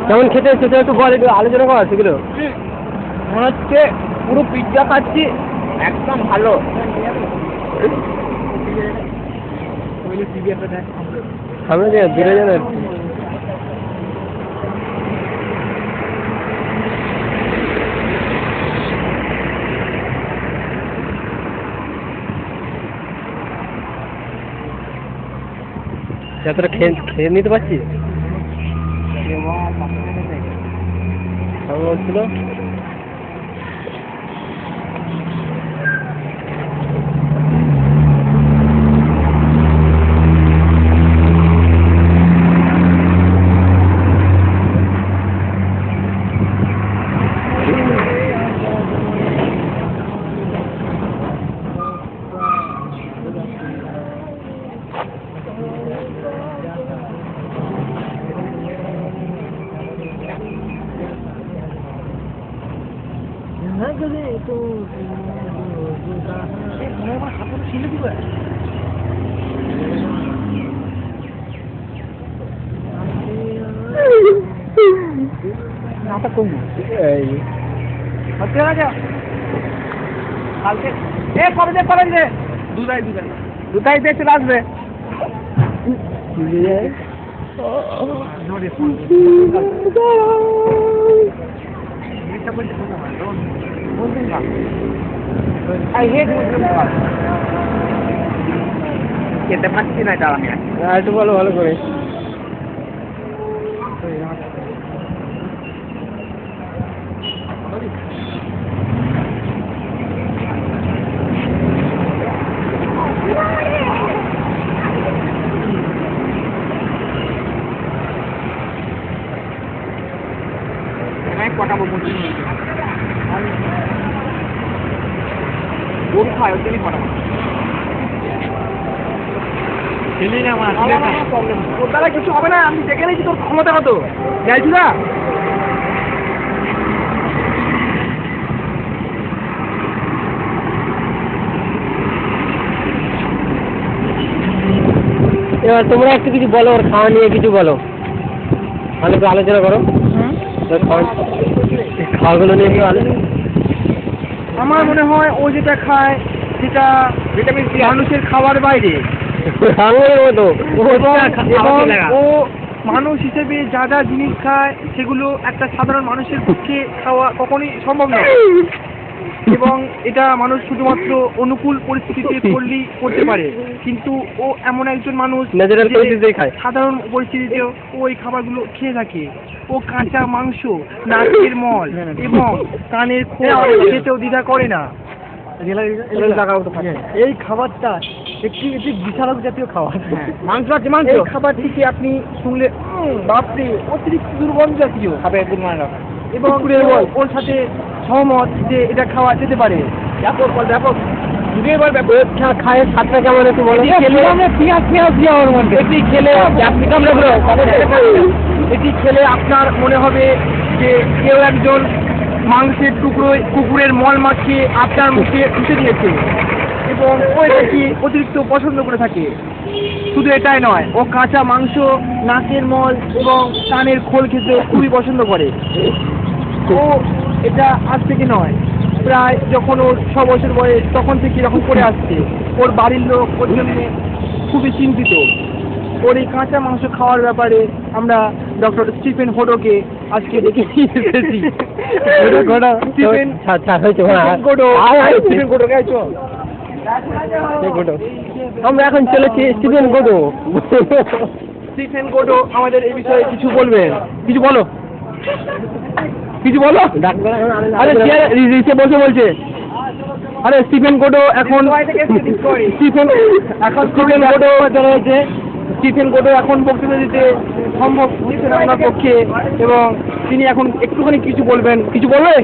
কেমন খেতে সেটা একটু বল, একটু আলোচনা করা সেগুলো। মনে হচ্ছে পুরো পিৎজা খাচ্ছি, একদম ভালো। সামনে যে দূরে যান আর কি। যতটা খেয়ে নিতে পারছি বলছিল। দুটাই দিয়ে চলে আসবে। খেতে পাচ্ছি না এটা আমি। একটু বলো ভালো করে। পটাবো গরু খায়, ওই জন্যই পটাবো। তোর দ্বারা কিছু হবে না, আমি দেখে নিয়েছি তোর ক্ষমতা কত। যাইছি না এবার তোমরা একটু কিছু বলো, ওর খাওয়া নিয়ে কিছু বলো, ভালো করে আলোচনা করো। খাওয়াগুলো নিয়ে একটু আলোচনা। আমার মনে হয় ও যেটা খায় সেটা ভিটামিন সি মানুষের খাওয়ার বাইরে। ও মানুষ হিসেবে যা যা জিনিস খায় সেগুলো একটা সাধারণ মানুষের পক্ষে খাওয়া কখনোই সম্ভব নয়, এবং এটা মানুষ শুধুমাত্র অনুকূল পরিস্থিতিতে পড়লেই করতে পারে। কিন্তু ও এমন একজন মানুষ সাধারণ পরিস্থিতিতেও ওই খাবারগুলো খেয়ে থাকে। ও কাঁচা মাংস, নাকের মল এবং কানের খোল খেতেও দ্বিধা করে না। এই খাবারটা একটি বিশালক জাতীয় খাবার। মাংস আছে, মাংস খাবারটিকে আপনি শুনলে বাপরে অতিরিক্ত দুর্গন্ধ জাতীয় খাবার, এবং ওর সাথে সহমত যে এটা খাওয়া যেতে পারে। ব্যাপক ব্যাপক খায়ের স্বাদটা কেমন একটু বলো। এটি খেলে আপনার মনে হবে যে কেউ একজন মাংসের টুকরোয় কুকুরের মল মাখিয়ে আপনার মুখে ঢুকে দিয়েছে, এবং ও এটাকে অতিরিক্ত পছন্দ করে থাকে। শুধু এটাই নয়, ও কাঁচা মাংস, নাকের মল এবং কানের খোল খেতে খুবই পছন্দ করে। ও এটা আজ থেকে নয়, প্রায় যখন ওর 6 বছর বয়স তখন থেকে এরকম করে আসছে। ওর বাড়ির লোক ওর জন্য খুবই চিন্তিত। ওর এই কাঁচা মাংস খাওয়ার ব্যাপারে আমরা ডক্টর স্টিফেন হোডোকে আজকে ডেকে নিয়ে এসেছি। আমরা এখন চলেছি স্টিফেন গোডো। স্টিফেন গোডো আমাদের এই বিষয়ে কিছু বলবেন, কিছু বলো। কিছু বলো। ডাক্তার এখন আরে সে বসে বলছে। আরে স্টিফেন কোটো এখন স্টিফেন কোটো রয়েছে। স্টিফেন কোটো এখন বক্তৃতা দিতে সম্ভব হচ্ছে না ওনার পক্ষে, এবং তিনি এখন একটুখানি কিছু বলবেন। কিছু বলবে?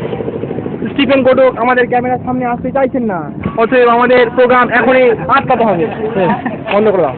স্টিফেন কোটো আমাদের ক্যামেরার সামনে আসতে চাইছেন না, অতএব আমাদের প্রোগ্রাম এখনই আটকাতে হবে। বন্ধ করে দাও।